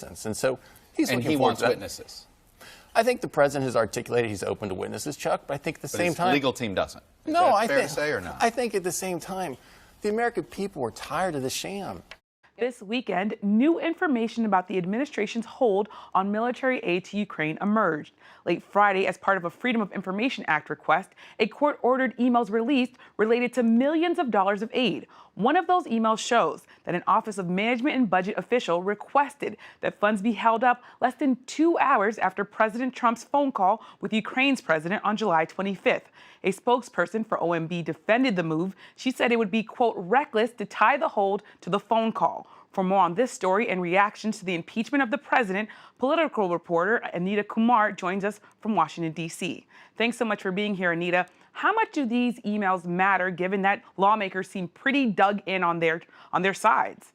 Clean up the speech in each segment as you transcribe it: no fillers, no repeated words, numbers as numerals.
And so he's and looking he forward wants to that. witnesses. I think the president has articulated he's open to witnesses, Chuck, but I think at the But same his time... legal team doesn't. Is no, that fair to say or not? I think at the same time, the American people are tired of the sham. This weekend, new information about the administration's hold on military aid to Ukraine emerged. Late Friday, as part of a Freedom of Information Act request, a court-ordered emails released related to millions of dollars of aid. One of those emails shows that an Office of Management and Budget official requested that funds be held up less than 2 hours after President Trump's phone call with Ukraine's president on July 25th. A spokesperson for OMB defended the move. She said it would be, quote, reckless to tie the hold to the phone call. For more on this story and reactions to the impeachment of the president, political reporter Anita Kumar joins us from Washington, D.C. Thanks so much for being here, Anita. How much do these emails matter, given that lawmakers seem pretty dug in on their sides?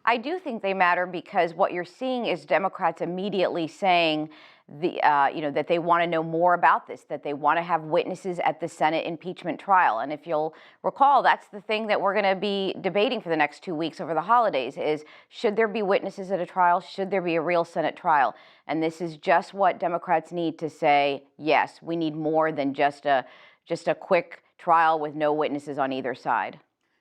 I do think they matter because what you're seeing is Democrats immediately saying that they want to know more about this, that they want to have witnesses at the Senate impeachment trial. And if you'll recall, that's the thing that we're going to be debating for the next 2 weeks over the holidays is, should there be witnesses at a trial? Should there be a real Senate trial? And this is just what Democrats need to say, yes, we need more than just a quick trial with no witnesses on either side.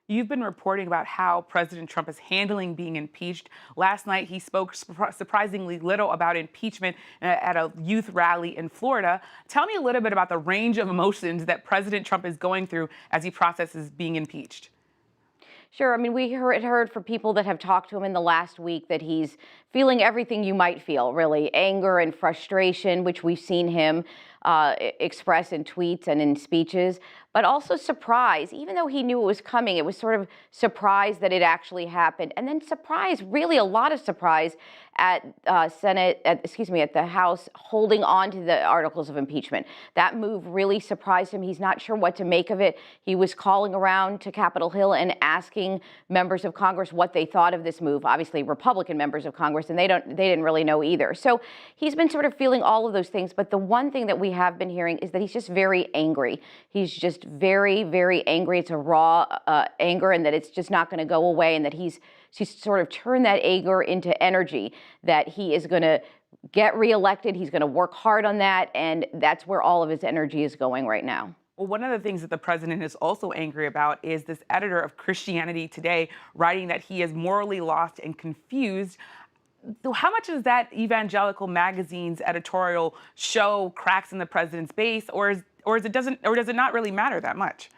You've been reporting about how President Trump is handling being impeached. Last night, he spoke surprisingly little about impeachment at a youth rally in Florida. Tell me a little bit about the range of emotions that President Trump is going through as he processes being impeached. Sure. I mean, we heard from people that have talked to him in the last week that he's feeling everything you might feel, really, anger and frustration, which we've seen him express in tweets and in speeches, but also surprise. Even though he knew it was coming, it was sort of surprise that it actually happened. And then surprise, really a lot of surprise at the House holding on to the articles of impeachment. That move really surprised him. He's not sure what to make of it. He was calling around to Capitol Hill and asking members of Congress what they thought of this move, obviously Republican members of Congress, and they didn't really know either. So he's been sort of feeling all of those things. But the one thing that we have been hearing is that he's just very angry. He's just very, very angry. It's a raw anger, and that it's just not going to go away, and that he's sort of turned that anger into energy, that he is going to get reelected. He's going to work hard on that, and that's where all of his energy is going right now. Well, one of the things that the president is also angry about is this editor of Christianity Today writing that he is morally lost and confused. How much does that evangelical magazine's editorial show cracks in the president's base, or does it not really matter that much?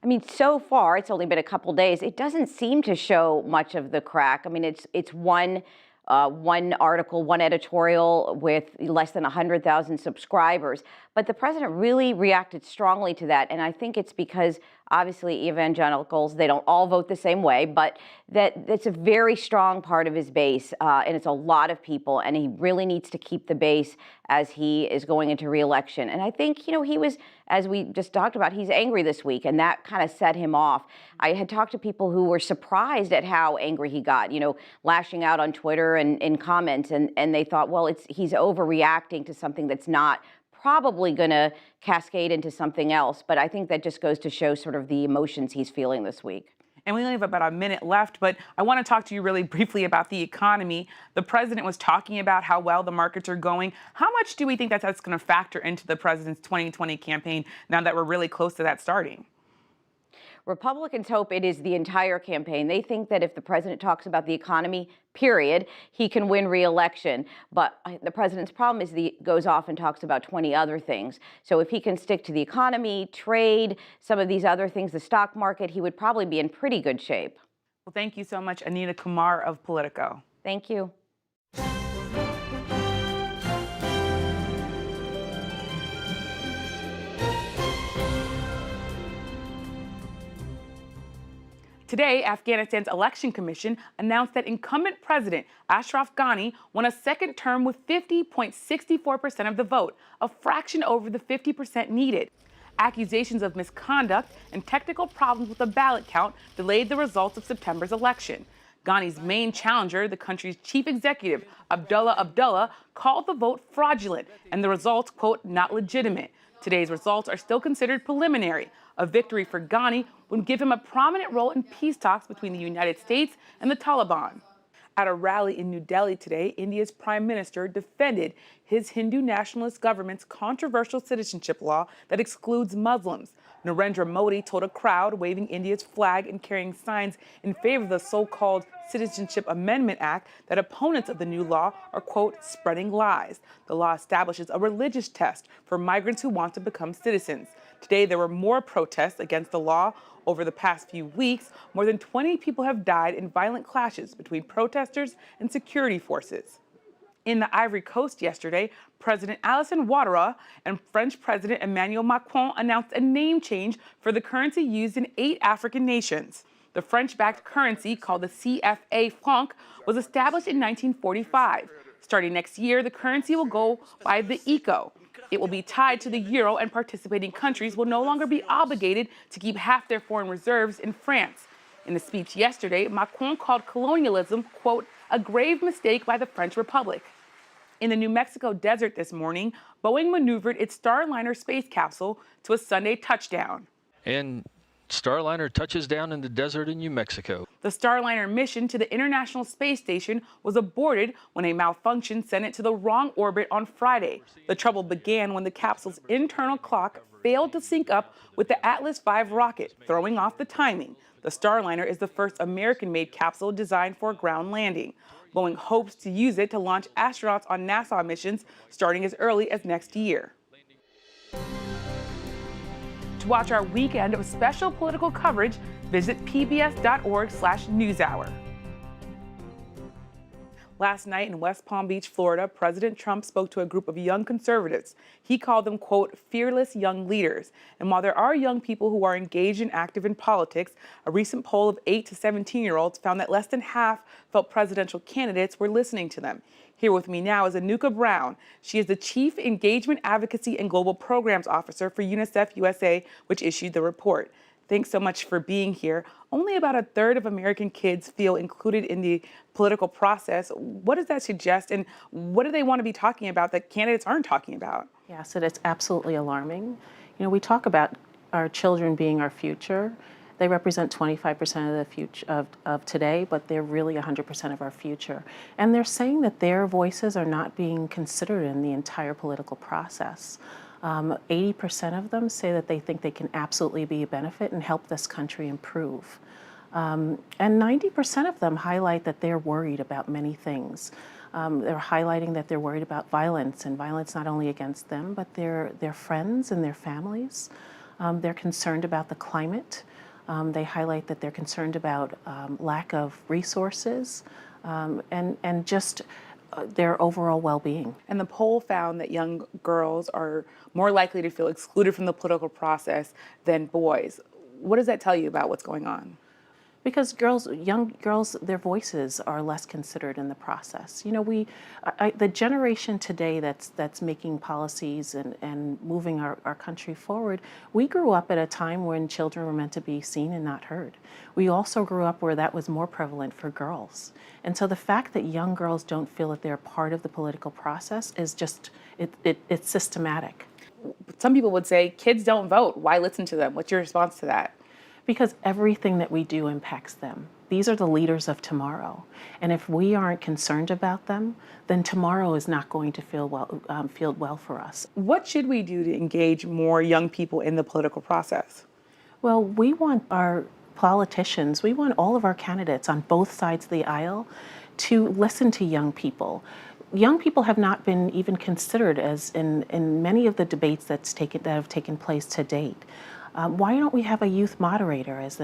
I mean, so far, it's only been a couple days. It doesn't seem to show much of the crack. I mean, it's one article, one editorial with less than 100,000 subscribers. But the president really reacted strongly to that. And I think it's because, obviously, evangelicals, they don't all vote the same way, but that's a very strong part of his base. And it's a lot of people. And he really needs to keep the base as he is going into re-election. And I think, he was, as we just talked about, he's angry this week. And that kind of set him off. I had talked to people who were surprised at how angry he got, lashing out on Twitter and in comments. And they thought, well, he's overreacting to something that's not probably going to cascade into something else. But I think that just goes to show sort of the emotions he's feeling this week. And we only have about a minute left, but I want to talk to you really briefly about the economy. The president was talking about how well the markets are going. How much do we think that's going to factor into the president's 2020 campaign now that we're really close to that starting? Republicans hope it is the entire campaign. They think that if the president talks about the economy, period, he can win re-election. But the president's problem is he goes off and talks about 20 other things. So if he can stick to the economy, trade, some of these other things, the stock market, he would probably be in pretty good shape. Well, thank you so much, Anita Kumar of Politico. Thank you. Today, Afghanistan's election commission announced that incumbent President Ashraf Ghani won a second term with 50.64% of the vote, a fraction over the 50% needed. Accusations of misconduct and technical problems with the ballot count delayed the results of September's election. Ghani's main challenger, the country's chief executive, Abdullah Abdullah, called the vote fraudulent and the results, quote, not legitimate. Today's results are still considered preliminary. A victory for Ghani would give him a prominent role in peace talks between the United States and the Taliban. At a rally in New Delhi today, India's Prime Minister defended his Hindu nationalist government's controversial citizenship law that excludes Muslims. Narendra Modi told a crowd waving India's flag and carrying signs in favor of the so-called Citizenship Amendment Act that opponents of the new law are, quote, spreading lies. The law establishes a religious test for migrants who want to become citizens. Today, there were more protests against the law. Over the past few weeks, more than 20 people have died in violent clashes between protesters and security forces. In the Ivory Coast yesterday, President Alassane Ouattara and French President Emmanuel Macron announced a name change for the currency used in 8 African nations. The French-backed currency, called the CFA franc, was established in 1945. Starting next year, the currency will go by the ECO. It will be tied to the euro, and participating countries will no longer be obligated to keep half their foreign reserves in France. In a speech yesterday, Macron called colonialism, quote, a grave mistake by the French Republic. In the New Mexico desert this morning, Boeing maneuvered its Starliner space capsule to a Sunday touchdown. And Starliner touches down in the desert in New Mexico. The Starliner mission to the International Space Station was aborted when a malfunction sent it to the wrong orbit on Friday. The trouble began when the capsule's internal clock failed to sync up with the Atlas V rocket, throwing off the timing. The Starliner is the first American-made capsule designed for a ground landing. Boeing hopes to use it to launch astronauts on NASA missions starting as early as next year. To watch our weekend of special political coverage, visit pbs.org/newshour. Last night in West Palm Beach, Florida, President Trump spoke to a group of young conservatives. He called them, quote, fearless young leaders. And while there are young people who are engaged and active in politics, a recent poll of 8 to 17-year-olds found that less than half felt presidential candidates were listening to them. Here with me now is Anuka Brown. She is the Chief Engagement Advocacy and Global Programs Officer for UNICEF USA, which issued the report. Thanks so much for being here. Only about a third of American kids feel included in the political process. What does that suggest, and what do they want to be talking about that candidates aren't talking about? Yeah, so that's absolutely alarming. You know, we talk about our children being our future. They represent 25% of the future of today, but they're really 100% of our future. And they're saying that their voices are not being considered in the entire political process. 80% of them say that they think they can absolutely be a benefit and help this country improve. And 90% of them highlight that they're worried about many things. They're highlighting that they're worried about violence, and violence not only against them, but their friends and their families. They're concerned about the climate. They highlight that they're concerned about lack of resources and just their overall well-being. And the poll found that young girls are more likely to feel excluded from the political process than boys. What does that tell you about what's going on? Because young girls, their voices are less considered in the process. You know, the generation today that's making policies and moving our country forward, we grew up at a time when children were meant to be seen and not heard. We also grew up where that was more prevalent for girls. And so the fact that young girls don't feel that they're part of the political process is just, it's systematic. Some people would say kids don't vote. Why listen to them? What's your response to that? Because everything that we do impacts them. These are the leaders of tomorrow. And if we aren't concerned about them, then tomorrow is not going to feel well for us. What should we do to engage more young people in the political process? Well, we want our politicians, we want all of our candidates on both sides of the aisle to listen to young people. Young people have not been even considered as in many of the debates that have taken place to date. Why don't we have a youth moderator as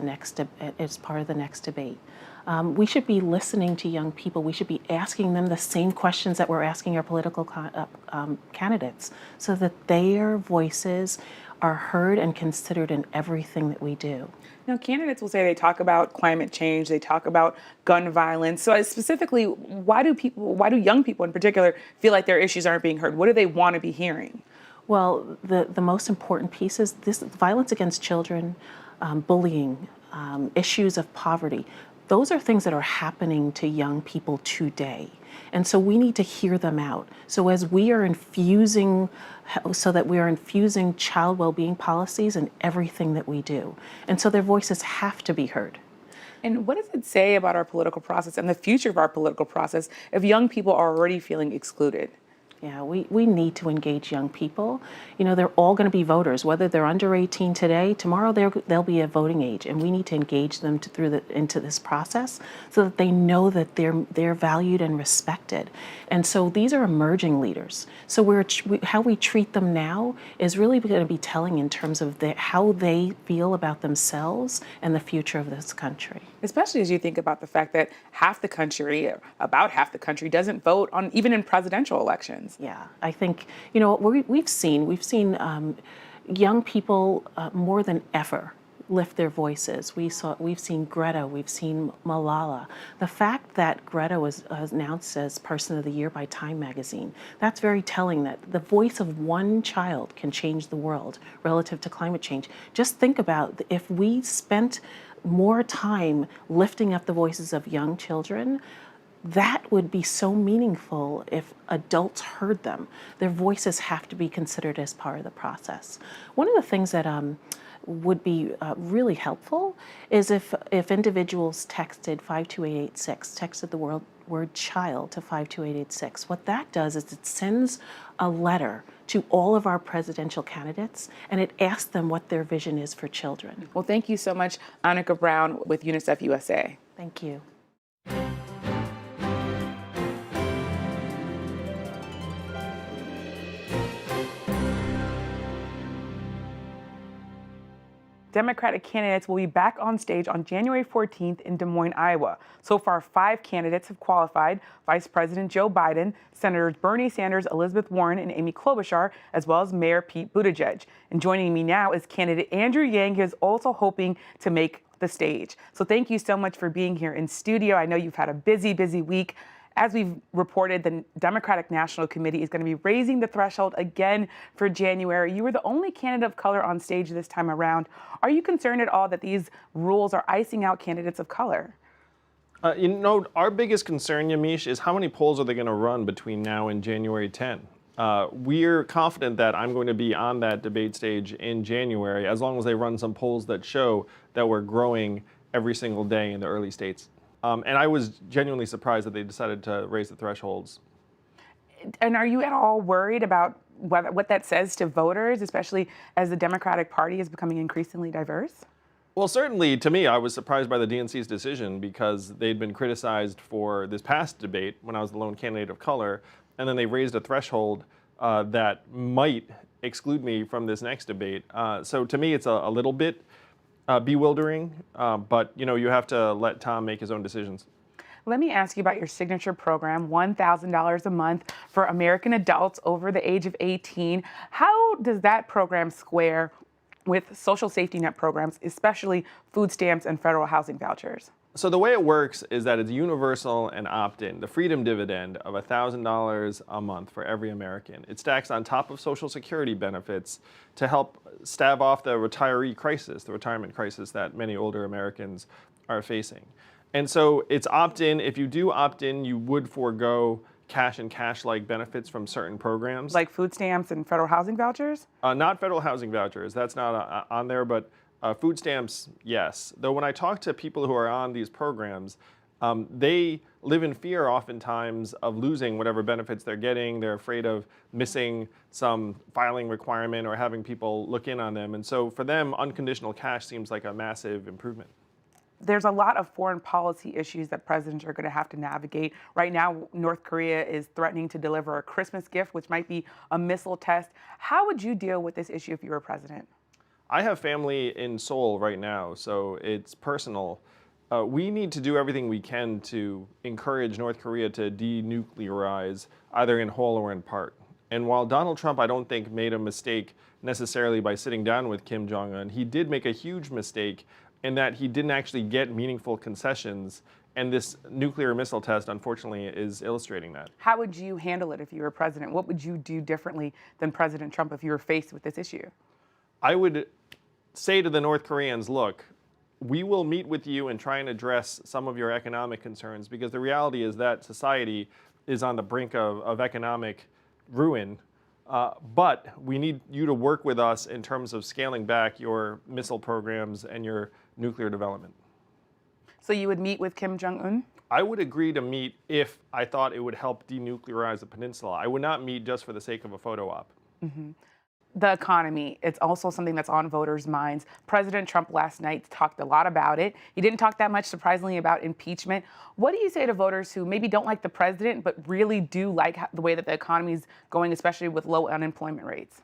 part of the next debate? We should be listening to young people. We should be asking them the same questions that we're asking our political candidates, so that their voices are heard and considered in everything that we do. Now, candidates will say they talk about climate change, they talk about gun violence. So specifically, why do young people in particular feel like their issues aren't being heard? What do they want to be hearing? Well, the most important piece is this: violence against children, bullying, issues of poverty. Those are things that are happening to young people today. And so we need to hear them out. So as we are infusing child well-being policies in everything that we do. And so their voices have to be heard. And what does it say about our political process and the future of our political process if young people are already feeling excluded? Yeah, we need to engage young people. You know, they're all going to be voters, whether they're under 18 today, tomorrow they'll be at voting age, and we need to engage them into this process so that they know that they're valued and respected. And so these are emerging leaders. So how we treat them now is really going to be telling in terms of how they feel about themselves and the future of this country. Especially as you think about the fact that about half the country doesn't vote on even in presidential elections. Yeah, I think, you know, we've seen young people more than ever lift their voices. We've seen Greta, we've seen Malala. The fact that Greta was announced as Person of the Year by Time magazine, that's very telling that the voice of one child can change the world relative to climate change. Just think about if we spent more time lifting up the voices of young children, that would be so meaningful if adults heard them. Their voices have to be considered as part of the process. One of the things that would be really helpful is if individuals texted 52886, texted the word child to 52886. What that does is it sends a letter to all of our presidential candidates, and it asks them what their vision is for children. Well, thank you so much, Annika Brown with UNICEF USA. Thank you. Democratic candidates will be back on stage on January 14th in Des Moines, Iowa. So far, 5 candidates have qualified: Vice President Joe Biden, Senators Bernie Sanders, Elizabeth Warren, and Amy Klobuchar, as well as Mayor Pete Buttigieg. And joining me now is candidate Andrew Yang, who is also hoping to make the stage. So thank you so much for being here in studio. I know you've had a busy, busy week. As we've reported, the Democratic National Committee is going to be raising the threshold again for January. You were the only candidate of color on stage this time around. Are you concerned at all that these rules are icing out candidates of color? You know, our biggest concern, Yamiche, is how many polls are they going to run between now and January 10? We're confident that I'm going to be on that debate stage in January, as long as they run some polls that show that we're growing every single day in the early states. And I was genuinely surprised that they decided to raise the thresholds. And are you at all worried about what that says to voters, especially as the Democratic Party is becoming increasingly diverse? Well, certainly to me, I was surprised by the DNC's decision because they'd been criticized for this past debate when I was the lone candidate of color, and then they raised a threshold that might exclude me from this next debate. So to me, it's a little bit bewildering, but you know, you have to let Tom make his own decisions. Let me ask you about your signature program, $1,000 a month for American adults over the age of 18. How does that program square with social safety net programs, especially food stamps and federal housing vouchers? So the way it works is that it's universal and opt-in, the freedom dividend of $1,000 a month for every American. It stacks on top of Social Security benefits to help stave off the retiree crisis, the retirement crisis that many older Americans are facing. And so it's opt-in. If you do opt-in, you would forego cash and cash-like benefits from certain programs. Like food stamps and federal housing vouchers? Not federal housing vouchers. That's not on there, but food stamps, yes. Though when I talk to people who are on these programs, they live in fear oftentimes of losing whatever benefits they're getting. They're afraid of missing some filing requirement or having people look in on them. And so for them, unconditional cash seems like a massive improvement. There's a lot of foreign policy issues that presidents are going to have to navigate. Right now, North Korea is threatening to deliver a Christmas gift, which might be a missile test. How would you deal with this issue if you were president? I have family in Seoul right now, so it's personal. We need to do everything we can to encourage North Korea to denuclearize, either in whole or in part. And while Donald Trump, I don't think, made a mistake necessarily by sitting down with Kim Jong-un, he did make a huge mistake in that he didn't actually get meaningful concessions. And this nuclear missile test, unfortunately, is illustrating that. How would you handle it if you were president? What would you do differently than President Trump if you were faced with this issue? I would say to the North Koreans, look, we will meet with you and try and address some of your economic concerns, because the reality is that society is on the brink of economic ruin. But we need you to work with us in terms of scaling back your missile programs and your nuclear development. So you would meet with Kim Jong-un? I would agree to meet if I thought it would help denuclearize the peninsula. I would not meet just for the sake of a photo op. The economy, it's also something that's on voters' minds. President Trump last night talked a lot about it. He didn't talk that much, surprisingly, about impeachment. What do you say to voters who maybe don't like the president, but really do like the way that the economy is going, especially with low unemployment rates?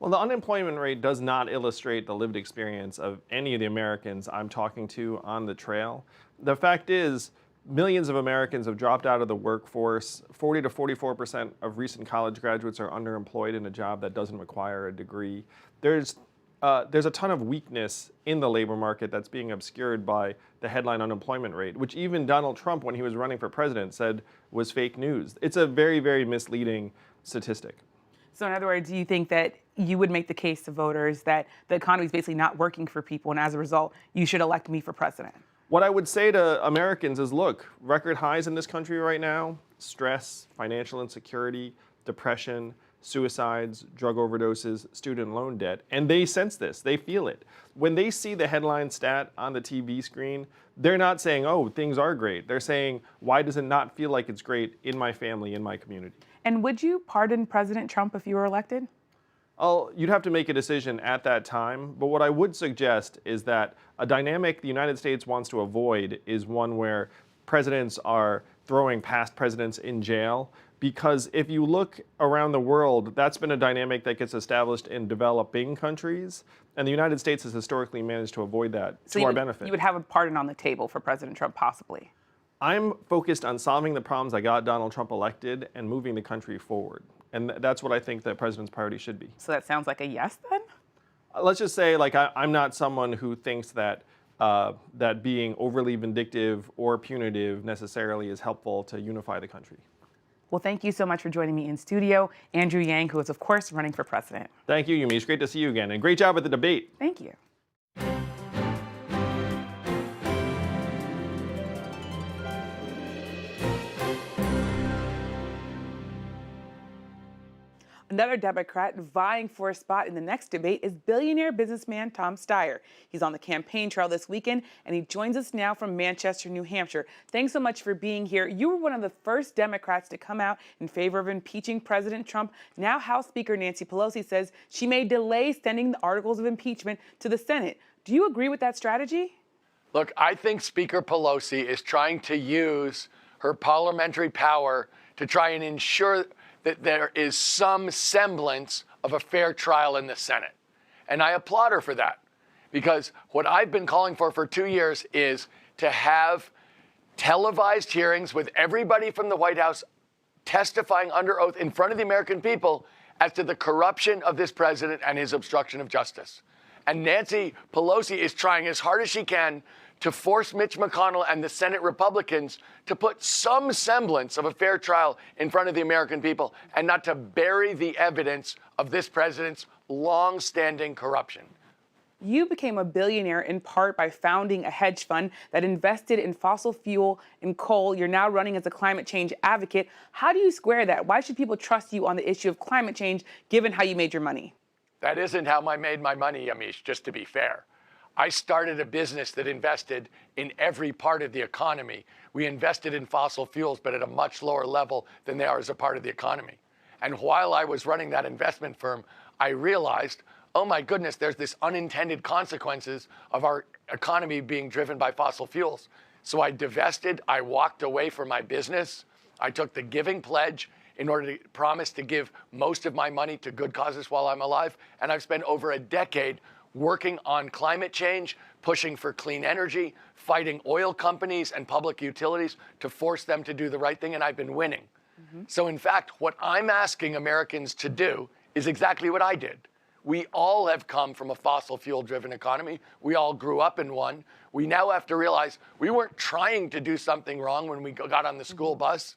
Well, the unemployment rate does not illustrate the lived experience of any of the Americans I'm talking to on the trail. The fact is, millions of Americans have dropped out of the workforce. 40 to 44% of recent college graduates are underemployed in a job that doesn't require a degree. There's a ton of weakness in the labor market that's being obscured by the headline unemployment rate, which even Donald Trump, when he was running for president, said was fake news. It's a very, very misleading statistic. So in other words, do you think that you would make the case to voters that the economy is basically not working for people, and as a result, you should elect me for president? What I would say to Americans is, look, record highs in this country right now: stress, financial insecurity, depression, suicides, drug overdoses, student loan debt. And they sense this, they feel it. When they see the headline stat on the TV screen, they're not saying, oh, things are great. They're saying, why does it not feel like it's great in my family, in my community? And would you pardon President Trump if you were elected? You'd have to make a decision at that time, but what I would suggest is that a dynamic the United States wants to avoid is one where presidents are throwing past presidents in jail, because if you look around the world, that's been a dynamic that gets established in developing countries, and the United States has historically managed to avoid that to our benefit. You would have a pardon on the table for President Trump, possibly. I'm focused on solving the problems that got Donald Trump elected and moving the country forward. And that's what I think the president's priority should be. So that sounds like a yes, then? Let's just say, like, I'm not someone who thinks that that being overly vindictive or punitive necessarily is helpful to unify the country. Well, thank you so much for joining me in studio. Andrew Yang, who is, of course, running for president. Thank you, Yumi. It's great to see you again. And great job at the debate. Thank you. Another Democrat vying for a spot in the next debate is billionaire businessman Tom Steyer. He's on the campaign trail this weekend, and he joins us now from Manchester, New Hampshire. Thanks so much for being here. You were one of the first Democrats to come out in favor of impeaching President Trump. Now House Speaker Nancy Pelosi says she may delay sending the articles of impeachment to the Senate. Do you agree with that strategy? Look, I think Speaker Pelosi is trying to use her parliamentary power to try and ensure that there is some semblance of a fair trial in the Senate. And I applaud her for that, because what I've been calling for 2 years is to have televised hearings with everybody from the White House testifying under oath in front of the American people as to the corruption of this president and his obstruction of justice. And Nancy Pelosi is trying as hard as she can to force Mitch McConnell and the Senate Republicans to put some semblance of a fair trial in front of the American people and not to bury the evidence of this president's long-standing corruption. You became a billionaire in part by founding a hedge fund that invested in fossil fuel and coal. You're now running as a climate change advocate. How do you square that? Why should people trust you on the issue of climate change, given how you made your money? That isn't how I made my money, Yamiche, just to be fair. I started a business that invested in every part of the economy. We invested in fossil fuels, but at a much lower level than they are as a part of the economy. And while I was running that investment firm, I realized, oh my goodness, there's this unintended consequences of our economy being driven by fossil fuels. So I divested, I walked away from my business. I took the giving pledge in order to promise to give most of my money to good causes while I'm alive. And I've spent over a decade working on climate change, pushing for clean energy, fighting oil companies and public utilities to force them to do the right thing, and I've been winning. So in fact, what I'm asking Americans to do is exactly what I did. We all have come from a fossil fuel-driven economy. We all grew up in one. We now have to realize we weren't trying to do something wrong when we got on the school bus.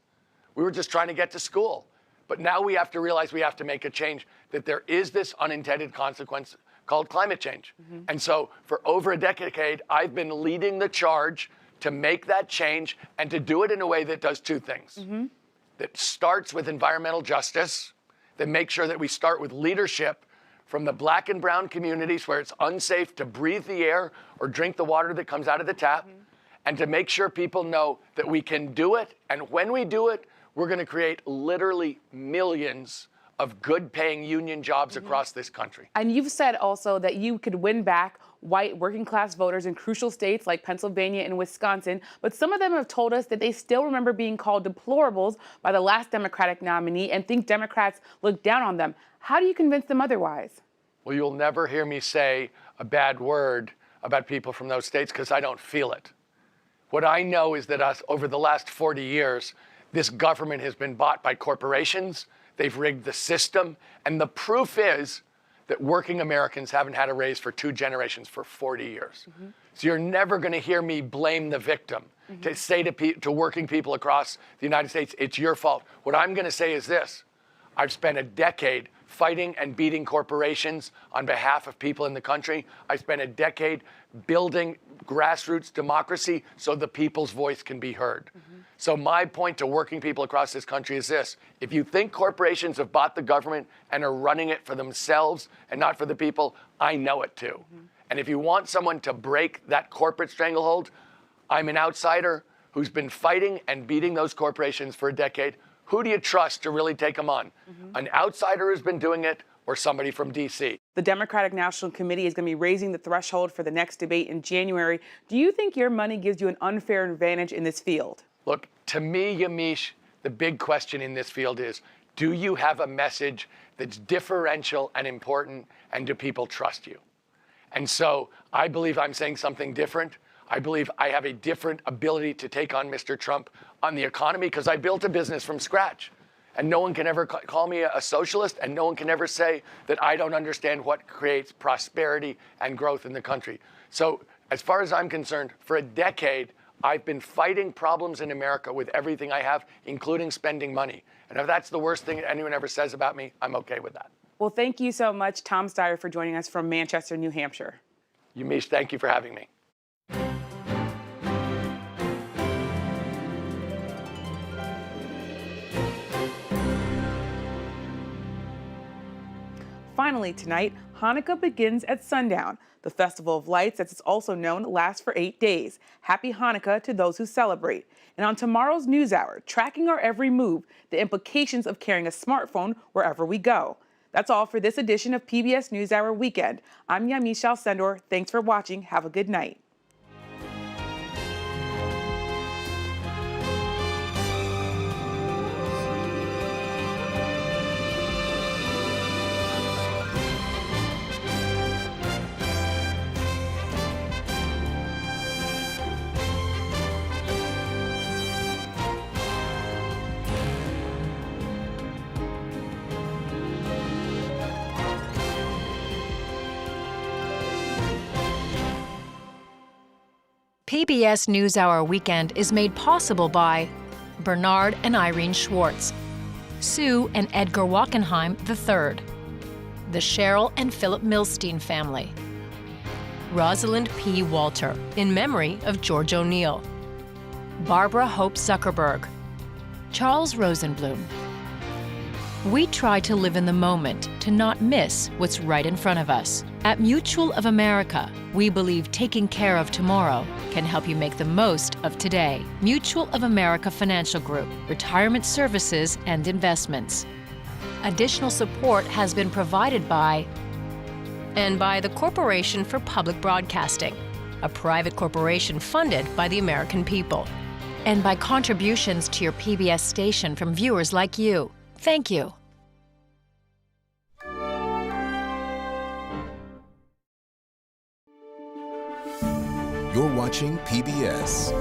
We were just trying to get to school. But now we have to realize we have to make a change, that there is this unintended consequence called climate change. And so for over a decade, I've been leading the charge to make that change and to do it in a way that does two things. That starts with environmental justice, that makes sure that we start with leadership from the black and brown communities where it's unsafe to breathe the air or drink the water that comes out of the tap, and to make sure people know that we can do it. And when we do it, we're going to create literally millions of good-paying union jobs across this country. And you've said also that you could win back white working-class voters in crucial states like Pennsylvania and Wisconsin, but some of them have told us that they still remember being called deplorables by the last Democratic nominee and think Democrats look down on them. How do you convince them otherwise? Well, you'll never hear me say a bad word about people from those states because I don't feel it. What I know is that over the last 40 years, this government has been bought by corporations. They've rigged the system. And the proof is that working Americans haven't had a raise for 2 generations for 40 years. So you're never going to hear me blame the victim, to say to working people across the United States, it's your fault. What I'm going to say is this. I've spent a decade fighting and beating corporations on behalf of people in the country. I spent a decade building grassroots democracy so the people's voice can be heard. So my point to working people across this country is this. If you think corporations have bought the government and are running it for themselves and not for the people, I know it too. And if you want someone to break that corporate stranglehold, I'm an outsider who's been fighting and beating those corporations for a decade. Who do you trust to really take them on? An outsider who's been doing it or somebody from D.C.? The Democratic National Committee is going to be raising the threshold for the next debate in January. Do you think your money gives you an unfair advantage in this field? Look, to me, Yamiche, the big question in this field is, do you have a message that's differential and important, and do people trust you? And so I believe I'm saying something different. I believe I have a different ability to take on Mr. Trump on the economy because I built a business from scratch. And no one can ever call me a socialist, and no one can ever say that I don't understand what creates prosperity and growth in the country. So as far as I'm concerned, for a decade, I've been fighting problems in America with everything I have, including spending money. And if that's the worst thing anyone ever says about me, I'm okay with that. Well, thank you so much, Tom Steyer, for joining us from Manchester, New Hampshire. Yamiche, thank you for having me. Finally tonight, Hanukkah begins at sundown. The Festival of Lights, as it's also known, lasts for 8 days. Happy Hanukkah to those who celebrate. And on tomorrow's NewsHour, tracking our every move, the implications of carrying a smartphone wherever we go. That's all for this edition of PBS NewsHour Weekend. I'm Yamiche Alcindor. Thanks for watching. Have a good night. PBS NewsHour Weekend is made possible by Bernard and Irene Schwartz, Sue and Edgar Wackenheim III, the Cheryl and Philip Milstein family, Rosalind P. Walter, in memory of George O'Neill, Barbara Hope Zuckerberg, Charles Rosenblum. We try to live in the moment to not miss what's right in front of us. At Mutual of America, we believe taking care of tomorrow can help you make the most of today. Mutual of America Financial Group, retirement services and investments. Additional support has been provided by the Corporation for Public Broadcasting, a private corporation funded by the American people, and by contributions to your PBS station from viewers like you. Thank you. You're watching PBS.